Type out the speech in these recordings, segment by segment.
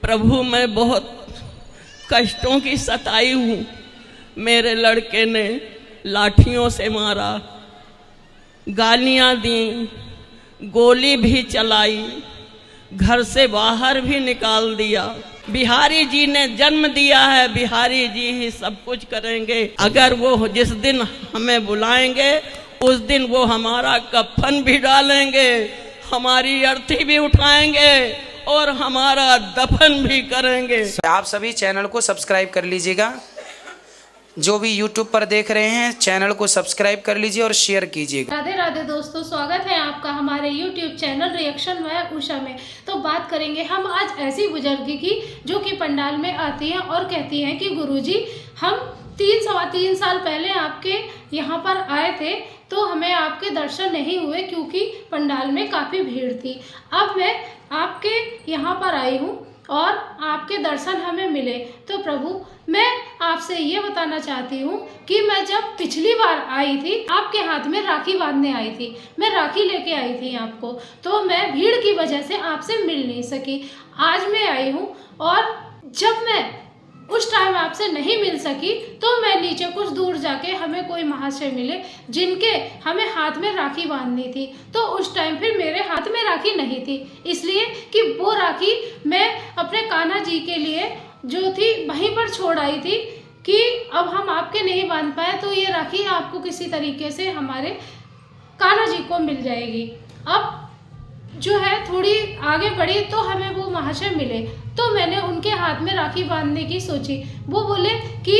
प्रभु मैं बहुत कष्टों की सताई हूँ। मेरे लड़के ने लाठियों से मारा, गालियाँ दी, गोली भी चलाई, घर से बाहर भी निकाल दिया। बिहारी जी ने जन्म दिया है, बिहारी जी ही सब कुछ करेंगे। अगर वो जिस दिन हमें बुलाएंगे उस दिन वो हमारा कफन भी डालेंगे, हमारी अर्थी भी उठाएंगे और हमारा दफन भी करेंगे। आप सभी चैनल को सब्सक्राइब कर लीजिएगा। जो भी YouTube पर देख रहे हैं चैनल को सब्सक्राइब कर लीजिए और शेयर कीजिएगा। राधे राधे दोस्तों, स्वागत है आपका हमारे YouTube चैनल रिएक्शन में उषा में। तो बात करेंगे हम आज ऐसी बुजुर्ग की जो कि पंडाल में आती है और कहती हैं कि गुरुजी हम 3 साल पहले आपके यहाँ पर आए थे तो हमें आपके दर्शन नहीं हुए क्योंकि पंडाल में काफ़ी भीड़ थी। अब मैं आपके यहाँ पर आई हूँ और आपके दर्शन हमें मिले। तो प्रभु मैं आपसे ये बताना चाहती हूँ कि मैं जब पिछली बार आई थी आपके हाथ में राखी बांधने आई थी, मैं राखी लेके आई थी आपको, तो मैं भीड़ की वजह से आपसे मिल नहीं सकी। आज मैं आई हूँ और जब मैं उस टाइम आपसे नहीं मिल सकी तो मैं नीचे कुछ दूर जाके हमें कोई महाशय मिले जिनके हमें हाथ में राखी बांधनी थी। तो उस टाइम फिर मेरे हाथ में राखी नहीं थी, इसलिए कि वो राखी मैं अपने कान्हा जी के लिए जो थी वहीं पर छोड़ आई थी कि अब हम आपके नहीं बांध पाए तो ये राखी आपको किसी तरीके से हमारे कान्हा जी को मिल जाएगी। अब जो है थोड़ी आगे बढ़ी तो हमें वो महाशय मिले, तो मैंने उनके हाथ में राखी बांधने की सोची। वो बोले कि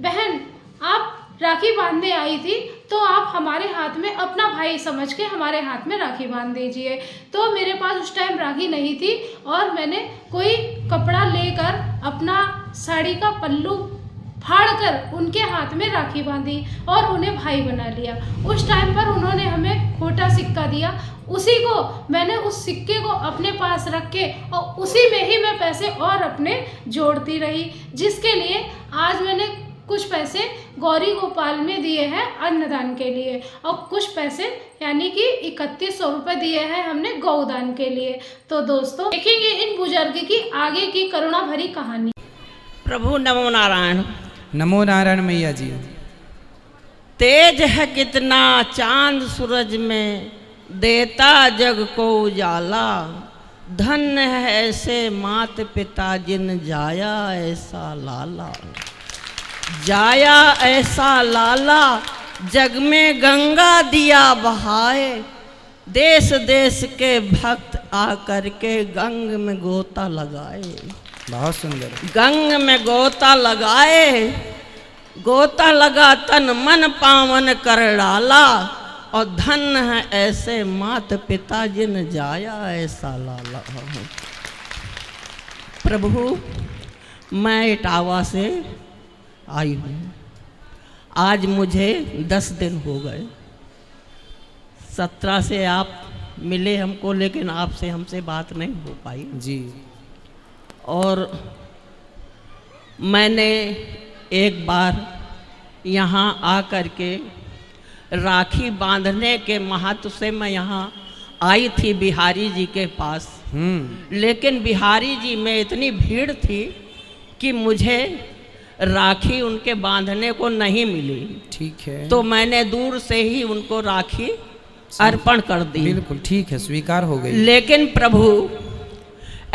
बहन आप राखी बांधने आई थी तो आप हमारे हाथ में अपना भाई समझ के हमारे हाथ में राखी बांध दीजिए। तो मेरे पास उस टाइम राखी नहीं थी और मैंने कोई कपड़ा लेकर अपना साड़ी का पल्लू फाड़कर उनके हाथ में राखी बांधी और उन्हें भाई बना लिया। उस टाइम पर उन्होंने हमें खोटा सिक्का दिया, उसी को मैंने उस सिक्के को अपने पास रख के और उसी में ही मैं पैसे और अपने जोड़ती रही, जिसके लिए आज मैंने कुछ पैसे गौरी गोपाल में दिए हैं अन्नदान के लिए और कुछ पैसे यानी कि 3100 रुपये दिए हैं हमने गौदान के लिए। तो दोस्तों देखेंगे इन बुजुर्ग की आगे की करुणा भरी कहानी। प्रभु नमो नारायण। नमो नारायण मैया जी। तेज है कितना चांद सूरज में, देता जग को उजाला, धन है ऐसे मात पिता जिन जाया ऐसा लाला। जाया ऐसा लाला जग में गंगा दिया बहाए, देश देश के भक्त आकर के गंग में गोता लगाए। बहुत सुंदर। गंग में गोता लगाए, गोता लगा तन मन पावन कर डाला, और धन है ऐसे मात पिता जिन जाया ऐसा लाला। प्रभु मैं इटावा से आई हूँ, आज मुझे 10 दिन हो गए। 17 से आप मिले हमको, लेकिन आपसे हमसे बात नहीं हो पाई जी। और मैंने एक बार यहाँ आकर के राखी बांधने के महत्व से मैं यहाँ आई थी बिहारी जी के पास, लेकिन बिहारी जी में इतनी भीड़ थी कि मुझे राखी उनके बांधने को नहीं मिली। ठीक है। तो मैंने दूर से ही उनको राखी अर्पण कर दी। बिल्कुल ठीक है, स्वीकार हो गई। लेकिन प्रभु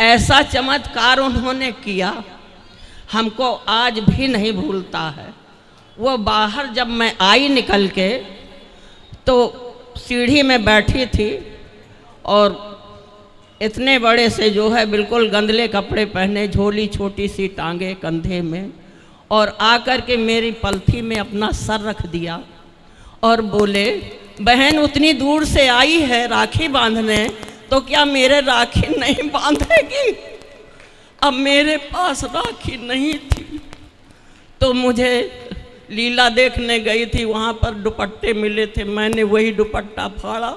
ऐसा चमत्कार उन्होंने किया हमको आज भी नहीं भूलता है। वो बाहर जब मैं आई निकल के तो सीढ़ी में बैठी थी और इतने बड़े से जो है बिल्कुल गंदले कपड़े पहने, झोली छोटी सी टांगे कंधे में, और आकर के मेरी पलथी में अपना सर रख दिया और बोले बहन उतनी दूर से आई है राखी बांधने तो क्या मेरे राखी नहीं बांधेगी? अब मेरे पास राखी नहीं थी तो मुझे लीला देखने गई थी, वहाँ पर दुपट्टे मिले थे, मैंने वही दुपट्टा फाड़ा,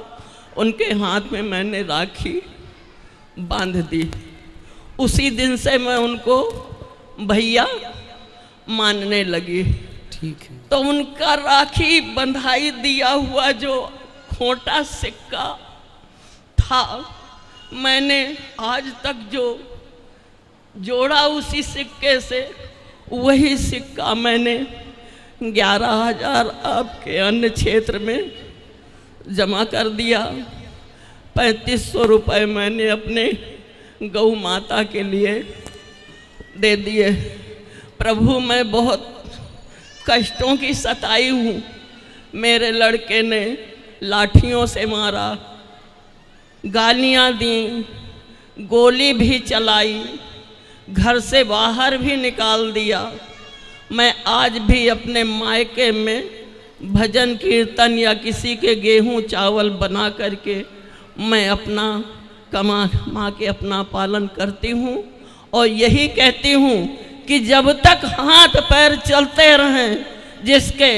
उनके हाथ में मैंने राखी बांध दी। उसी दिन से मैं उनको भैया मानने लगी। ठीक है। तो उनका राखी बंधाई दिया हुआ जो खोटा सिक्का था, मैंने आज तक जो जोड़ा उसी सिक्के से, वही सिक्का मैंने 11,000 आपके अन्य क्षेत्र में जमा कर दिया। 3500 रुपये मैंने अपने गौ माता के लिए दे दिए। प्रभु मैं बहुत कष्टों की सताई हूँ। मेरे लड़के ने लाठियों से मारा, गालियाँ दी, गोली भी चलाई, घर से बाहर भी निकाल दिया। मैं आज भी अपने मायके में भजन कीर्तन या किसी के गेहूं चावल बना करके मैं अपना कमा के अपना पालन करती हूँ और यही कहती हूँ कि जब तक हाथ पैर चलते रहें जिसके,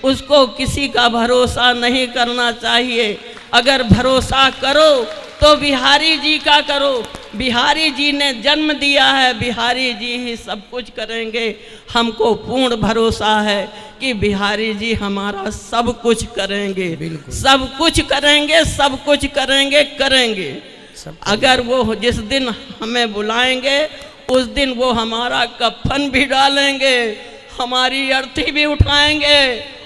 उसको किसी का भरोसा नहीं करना चाहिए। अगर भरोसा करो तो बिहारी जी का करो। बिहारी जी ने जन्म दिया है, बिहारी जी ही सब कुछ करेंगे। हमको पूर्ण भरोसा है कि बिहारी जी हमारा सब कुछ करेंगे, सब कुछ करेंगे, सब कुछ करेंगे करेंगे। अगर वो जिस दिन हमें बुलाएंगे उस दिन वो हमारा कफन भी डालेंगे, हमारी अर्थी भी उठाएंगे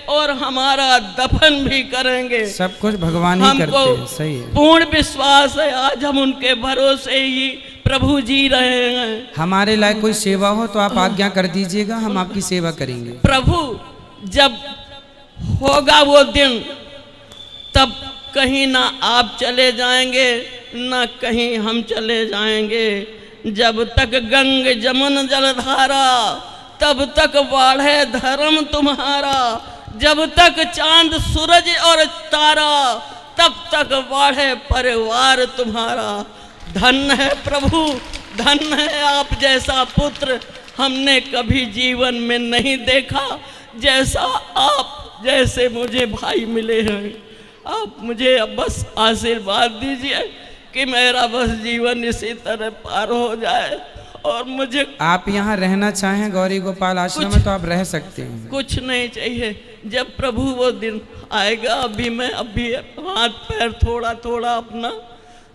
और हमारा दफन भी करेंगे। सब कुछ भगवान ही करते हैं। सही है, पूर्ण विश्वास है। आज हम उनके भरोसे ही प्रभु जी रहे हैं। हमारे लायक कोई सेवा हो तो आप आज्ञा कर दीजिएगा, हम आपकी सेवा करेंगे। प्रभु जब होगा वो दिन, तब कहीं ना आप चले जाएंगे ना कहीं हम चले जाएंगे। जब तक गंग जमुन जलधारा तब तक बाढ़े धर्म तुम्हारा। जब तक चांद सूरज और तारा तब तक बाढ़े परिवार तुम्हारा। धन्य है प्रभु, धन्य है आप जैसा पुत्र हमने कभी जीवन में नहीं देखा। जैसा आप जैसे मुझे भाई मिले हैं, आप मुझे अब बस आशीर्वाद दीजिए कि मेरा बस जीवन इसी तरह पार हो जाए और मुझे आप यहाँ रहना चाहें गौरी गोपाल आश्रम में तो आप रह सकते हैं। कुछ नहीं चाहिए। जब प्रभु वो दिन आएगा, अभी हाथ पैर थोड़ा थोड़ा अपना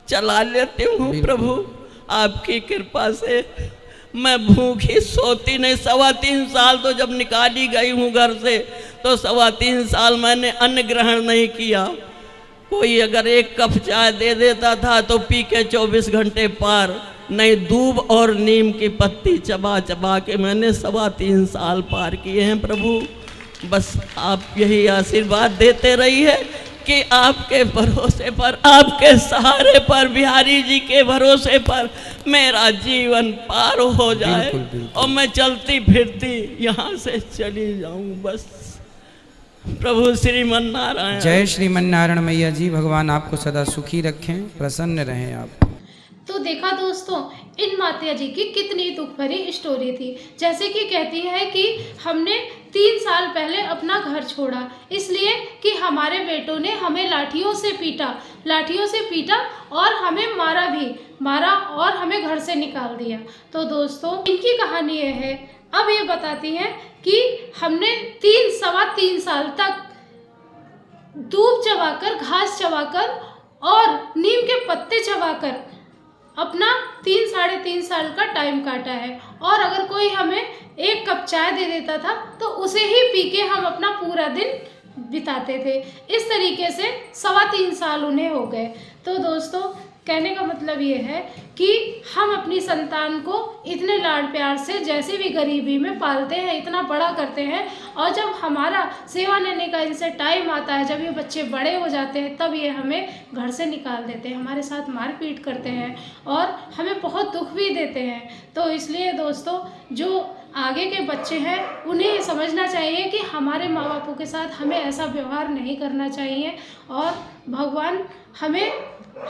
चला लेती हूँ। प्रभु आपकी कृपा से मैं भूखी सोती नहीं। 3.25 साल तो जब निकाली गई हूँ घर से तो 3.25 साल मैंने अन्न ग्रहण नहीं किया। कोई अगर एक कप चाय दे देता था तो पी के 24 घंटे पार। नहीं, दूब और नीम की पत्ती चबा चबा के मैंने 3.25 साल पार किए हैं। प्रभु बस आप यही आशीर्वाद देते रहिए कि आपके भरोसे पर, आपके सहारे पर, बिहारी जी के भरोसे पर मेरा जीवन पार हो जाए। बिल्कुल, बिल्कुल। और मैं चलती फिरती यहाँ से चली जाऊँ बस। प्रभु श्रीमन नारायण। जय श्रीमन नारायण मैया जी, भगवान आपको सदा सुखी रखें, प्रसन्न रहें आप। तो देखा दोस्तों, इन माता जी की कितनी दुख भरी स्टोरी थी। जैसे कि कहती है कि हमने 3 साल पहले अपना घर छोड़ा इसलिए कि हमारे बेटों ने हमें लाठियों से पीटा और हमें मारा और हमें घर से निकाल दिया। तो दोस्तों इनकी कहानी ये है। अब ये बताती हैं कि हमने 3 साल तक दूब चबाकर, घास चबाकर और नीम के पत्ते चबाकर अपना 3-3.5 साल का टाइम काटा है। और अगर कोई हमें 1 कप चाय दे देता था तो उसे ही पी के हम अपना पूरा दिन बिताते थे। इस तरीके से 3.25 साल उन्हें हो गए। तो दोस्तों कहने का मतलब ये है कि हम अपनी संतान को इतने लाड प्यार से जैसे भी गरीबी में पालते हैं, इतना बड़ा करते हैं, और जब हमारा सेवा लेने का इनसे टाइम आता है, जब ये बच्चे बड़े हो जाते हैं, तब ये हमें घर से निकाल देते हैं, हमारे साथ मारपीट करते हैं और हमें बहुत दुख भी देते हैं। तो इसलिए दोस्तों जो आगे के बच्चे हैं उन्हें समझना चाहिए कि हमारे माँ बापों के साथ हमें ऐसा व्यवहार नहीं करना चाहिए। और भगवान हमें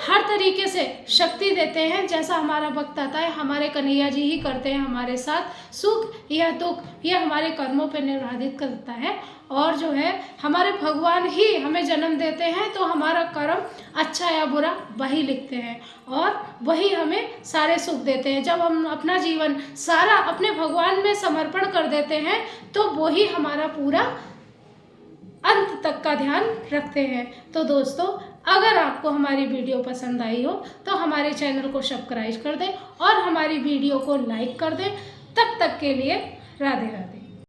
हर तरीके से शक्ति देते हैं। जैसा हमारा वक्त आता है हमारे कन्हैया जी ही करते हैं हमारे साथ। सुख या दुख ये हमारे कर्मों पर निर्धारित करता है। और जो है हमारे भगवान ही हमें जन्म देते हैं, तो हमारा कर्म अच्छा या बुरा वही लिखते हैं और वही हमें सारे सुख देते हैं। जब हम अपना जीवन सारा अपने भगवान में समर्पण कर देते हैं तो वही हमारा पूरा अंत तक का ध्यान रखते हैं। तो दोस्तों अगर आपको हमारी वीडियो पसंद आई हो तो हमारे चैनल को सब्सक्राइब कर दें और हमारी वीडियो को लाइक कर दें। तब तक के लिए राधे राधे।